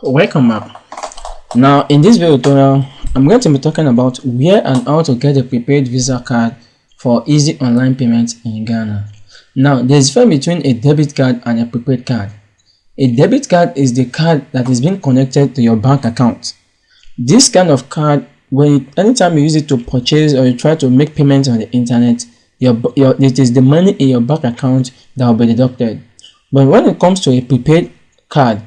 Welcome back. Now in this video tutorial, I'm going to be talking about where and how to get a prepaid Visa card for easy online payments in Ghana. Now there's a difference between a debit card and a prepaid card. A debit card is the card that is being connected to your bank account. This kind of card, anytime you use it to purchase or you try to make payments on the internet, it is the money in your bank account that will be deducted. But when it comes to a prepaid card,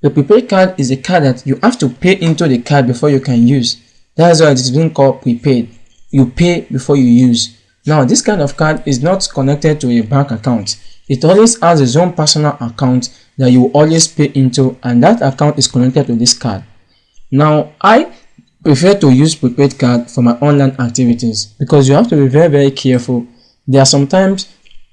the prepaid card is a card that you have to pay into the card before you can use. That's why it is being called prepaid. You pay before you use. Now, this kind of card is not connected to a bank account. It always has its own personal account that you always pay into, and that account is connected to this card. Now, I prefer to use prepaid card for my online activities because you have to be very careful. There are sometimes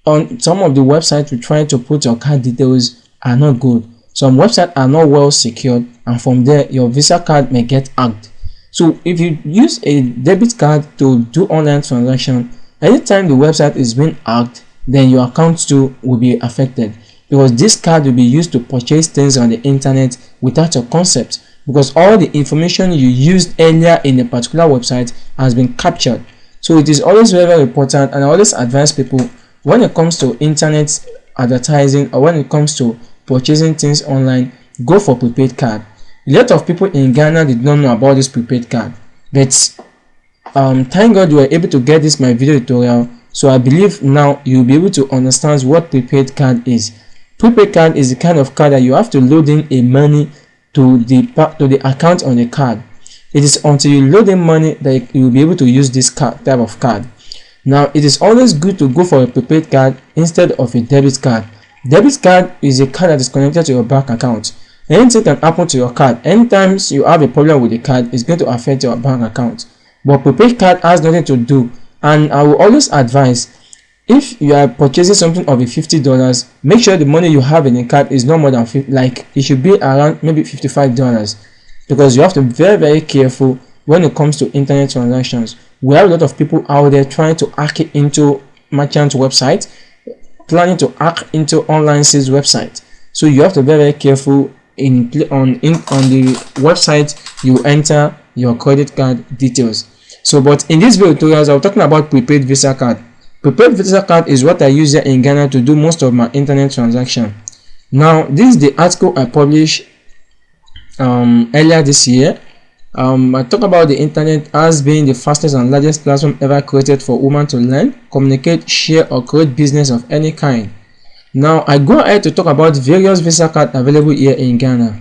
on some of the websites you try to put your card details are not good. Some websites are not well secured, and from there your Visa card may get hacked. So if you use a debit card to do online transaction, anytime the website is being hacked, then your account too will be affected, because this card will be used to purchase things on the internet without your consent, because all the information you used earlier in a particular website has been captured. So it is always very important, and I always advise people when it comes to internet advertising or when it comes to purchasing things online, go for prepaid card. A lot of people in Ghana did not know about this prepaid card, but thank God you were able to get this my video tutorial. So I believe now you'll be able to understand what prepaid card is. Prepaid card is the kind of card that you have to load in a money to the account on the card. It is until you load in money that you will be able to use this type of card. Now it is always good to go for a prepaid card instead of a debit card. Debit card is a card that is connected to your bank account. Anything can happen to your card. Anytime you have a problem with the card, it's going to affect your bank account. But prepaid card has nothing to do. And I will always advise, if you are purchasing something of $50, make sure the money you have in the card is not more than it should be around maybe $55, because you have to be very careful when it comes to internet transactions. We have a lot of people out there trying to hack into merchant websites, planning to hack into online sales website. So you have to be very careful on the website you enter your credit card details. So but in this video tutorials, I'm talking about prepaid Visa card. Prepaid Visa card is what I use here in Ghana to do most of my internet transaction. Now this is the article I published earlier this year. I talk about the internet as being the fastest and largest platform ever created for women to learn, communicate, share, or create business of any kind. Now I go ahead to talk about various Visa cards available here in Ghana.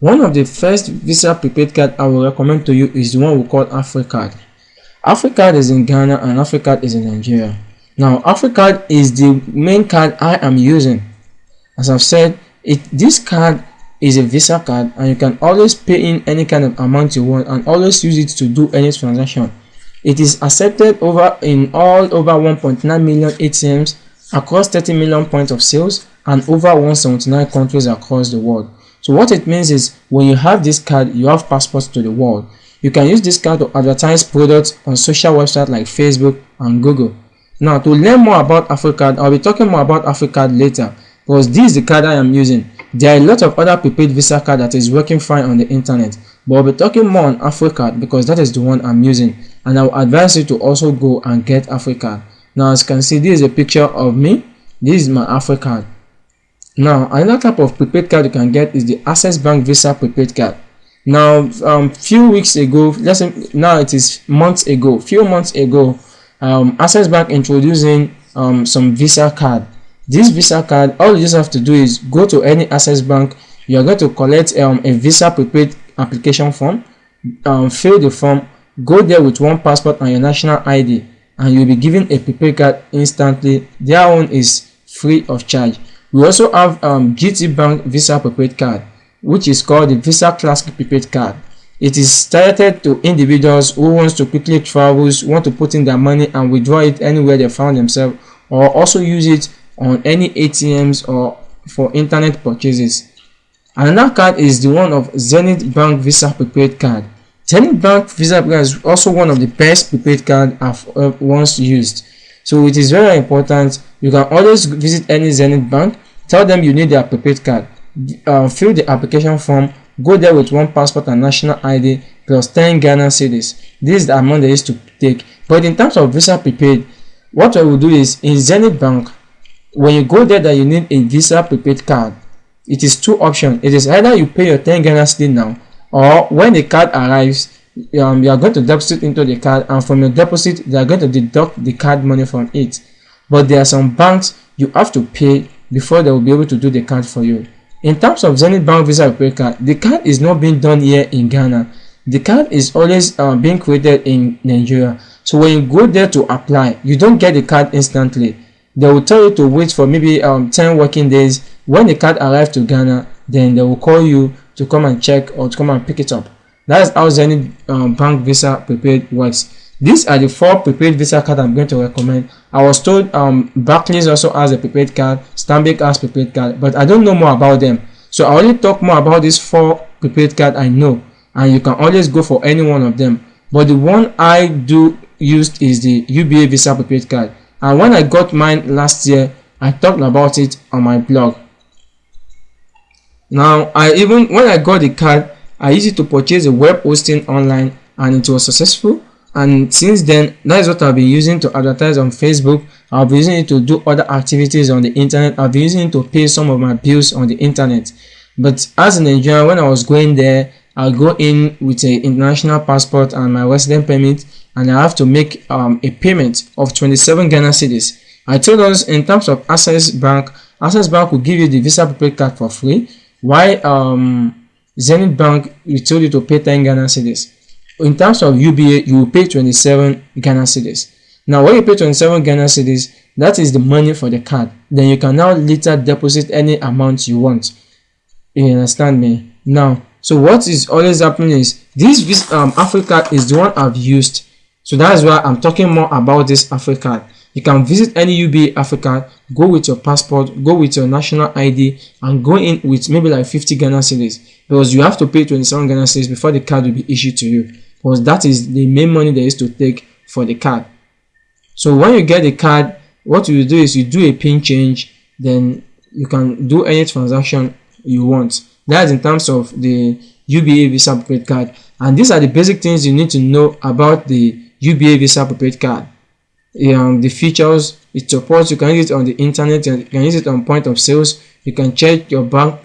One of the first Visa prepaid card I will recommend to you is the one we call AfriCard. AfriCard is in Ghana and AfriCard is in Nigeria. Now AfriCard is the main card I am using. As I've said, this card is a Visa card, and you can always pay in any kind of amount you want and always use it to do any transaction. It is accepted in all over 1.9 million ATMs across 30 million points of sales and over 179 countries across the world. So what it means is when you have this card, you have passports to the world. You can use this card to advertise products on social websites like Facebook and Google. Now to learn more about AfriCard, I'll be talking more about AfriCard later, because this is the card I am using. There are a lot of other prepaid Visa card that is working fine on the internet, but I'll be talking more on AfriCard because that is the one I'm using, and I will advise you to also go and get AfriCard. Now as you can see, this is a picture of me. This is my AfriCard. Now another type of prepaid card you can get is the Access Bank Visa prepaid card. Now few months ago, Access Bank introducing some Visa card. This Visa card, all you just have to do is go to any Access Bank. You are going to collect a Visa prepaid application form, fill the form, go there with one passport and your national ID, and you'll be given a prepaid card instantly. Their own is free of charge. We also have GT Bank Visa prepaid card, which is called the Visa Classic prepaid card. It is targeted to individuals who want to quickly travel, want to put in their money and withdraw it anywhere they found themselves, or also use it on any ATMs or for internet purchases. Another card is the one of Zenith Bank Visa prepaid card. Zenith Bank Visa prepaid card is also one of the best prepaid card I've once used. So it is very important. You can always visit any Zenith Bank, tell them you need their prepaid card, fill the application form, go there with one passport and national ID plus 10 Ghana cedis. This is the amount they used to take. But in terms of Visa Prepaid, what I will do is in Zenith Bank, when you go there that you need a Visa Prepaid card, it is two options. It is either you pay your 10 Ghana cedi now, or when the card arrives, you are going to deposit into the card, and from your deposit they are going to deduct the card money from it. But there are some banks you have to pay before they will be able to do the card for you. In terms of Zenith Bank Visa Prepaid card, the card is not being done here in Ghana. The card is always being created in Nigeria. So when you go there to apply, you don't get the card instantly. They will tell you to wait for maybe 10 working days. When the card arrives to Ghana, then they will call you to come and check or to come and pick it up. That is how Zenith Bank Visa Prepaid works. These are the 4 prepaid Visa cards I'm going to recommend. I was told Barclays also has a prepaid card, Stanbic has prepaid card, but I don't know more about them. So I only talk more about these 4 prepaid cards I know, and you can always go for any one of them. But the one I do used is the UBA Visa Prepaid card. And when I got mine last year, I talked about it on my blog. Now, when I got the card, I used it to purchase a web hosting online, and it was successful. And since then, that is what I've been using to advertise on Facebook. I've been using it to do other activities on the internet. I've been using it to pay some of my bills on the internet. But as in Nigeria, when I was going there, I'll go in with an international passport and my resident permit, and I have to make a payment of 27 Ghana cedis. I told us in terms of Access Bank will give you the Visa Prepaid card for free, while Zenith Bank, we told you to pay 10 Ghana cedis. In terms of UBA, you will pay 27 Ghana cedis. Now, when you pay 27 Ghana cedis, that is the money for the card. Then you can now later deposit any amount you want. You understand me? Now, so what is always happening is this Africa is the one I've used. So that's why I'm talking more about this Africa. You can visit any UBA Africa, go with your passport, go with your national ID, and go in with maybe like 50 Ghana cedis, because you have to pay 27 Ghana cedis before the card will be issued to you, because that is the main money they used to take for the card. So when you get the card, what you do is you do a PIN change, then you can do any transaction you want. That is in terms of the UBA Visa Prepaid card. And these are the basic things you need to know about the UBA Visa Prepaid card. The features it supports, you can use it on the internet, and you can use it on point of sales. You can check your bank,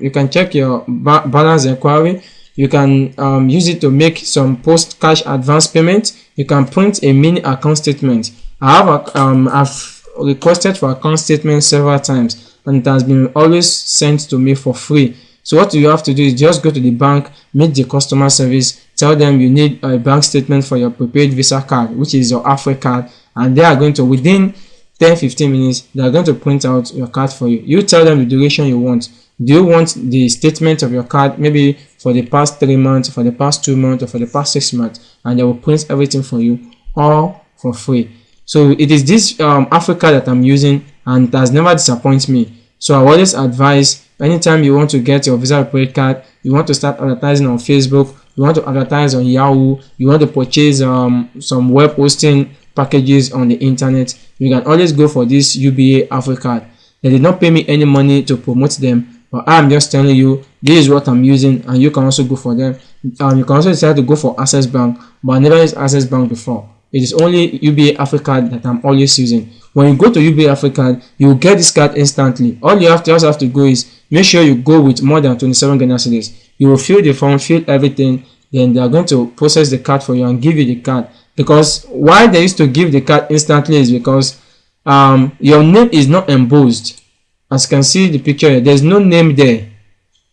you can check your balance inquiry. You can use it to make some post cash advance payment. You can print a mini account statement. I've requested for account statement several times, and it has been always sent to me for free. So what you have to do is just go to the bank, meet the customer service, tell them you need a bank statement for your prepaid Visa card, which is your Africa card, and they are going to, within 10-15 minutes, they are going to print out your card for you. You tell them the duration you want. Do you want the statement of your card, maybe for the past 3 months, for the past 2 months, or for the past 6 months, and they will print everything for you, all for free. So it is this Africa that I'm using, and it has never disappointed me. So I always advise, anytime you want to get your Visa Prepaid card, you want to start advertising on Facebook, you want to advertise on Yahoo, you want to purchase some web hosting packages on the internet, you can always go for this UBA Africa. They did not pay me any money to promote them, but I'm just telling you this is what I'm using, and you can also go for them. You can also decide to go for Access Bank, but I never used Access Bank before. It is only UBA Africa that I'm always using. When you go to UBA Africa, you will get this card instantly. All you just have to go is make sure you go with more than 27 Ghana cedis. You will fill the form, fill everything, then they are going to process the card for you and give you the card. Because why they used to give the card instantly is because your name is not embossed. As you can see the picture here, there's no name there.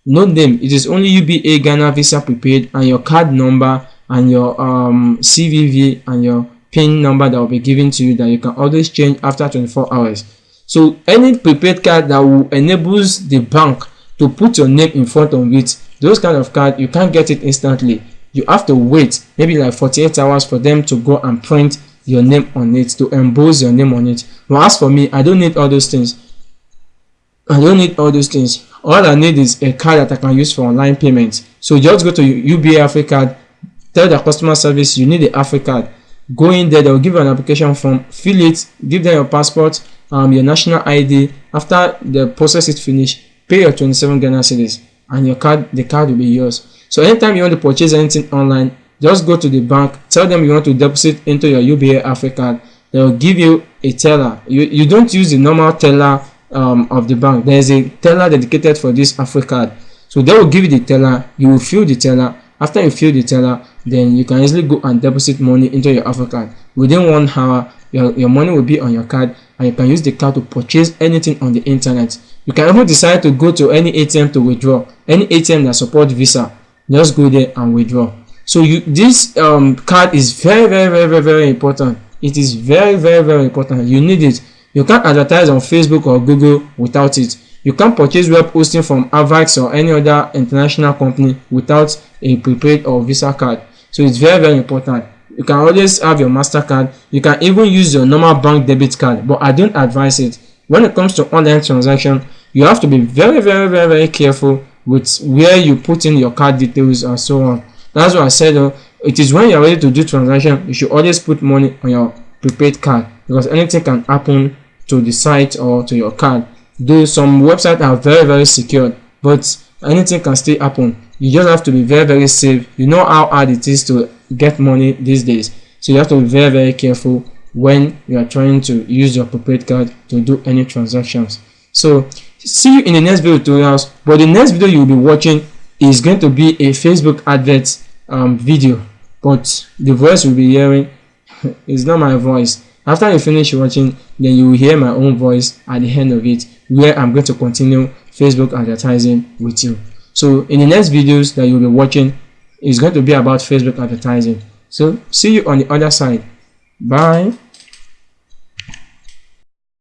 No name. It is only UBA Ghana Visa Prepaid and your card number and your CVV and your PIN number that will be given to you that you can always change after 24 hours. So any prepaid card that will enables the bank to put your name in front of it, those kind of card, you can't get it instantly. You have to wait maybe like 48 hours for them to go and print your name on it, to emboss your name on it. But as for me, I don't need all those things. All I need is a card that I can use for online payments. So just go to UBA Africa, tell the customer service you need the Africa card. Go in there, they'll give you an application form, fill it, give them your passport, your national ID. After the process is finished, pay your 27 Ghana cedis, and the card will be yours. So anytime you want to purchase anything online, just go to the bank, tell them you want to deposit into your UBA Africa. They will give you a teller. You don't use the normal teller of the bank. There is a teller dedicated for this Africa. So they will give you the teller. You will fill the teller. After you fill the teller, then you can easily go and deposit money into your Africa. Within 1 hour, your money will be on your card, and you can use the card to purchase anything on the internet. You can even decide to go to any ATM to withdraw. Any ATM that supports Visa, just go there and withdraw. So this card is very important. It is very important. You need it. You can't advertise on Facebook or Google without it. You can't purchase web hosting from Avax or any other international company without a prepaid or Visa card. So it's very important. You can always have your MasterCard. You can even use your normal bank debit card, but I don't advise it. When it comes to online transaction, you have to be very careful with where you put in your card details and so on. That's why I said it is when you're ready to do transaction, you should always put money on your prepaid card, because anything can happen to the site or to your card. Though some websites are very secure, but anything can still happen. You just have to be very safe. You know how hard it is to get money these days, so you have to be very careful when you are trying to use your prepaid card to do any transactions. So see you in the next video tutorials. But the next video you will be watching is going to be a Facebook advert video, but the voice will be hearing is not my voice. After you finish watching, then you will hear my own voice at the end of it, where I'm going to continue Facebook advertising with you. So in the next videos that you'll be watching is going to be about Facebook advertising. So see you on the other side. Bye.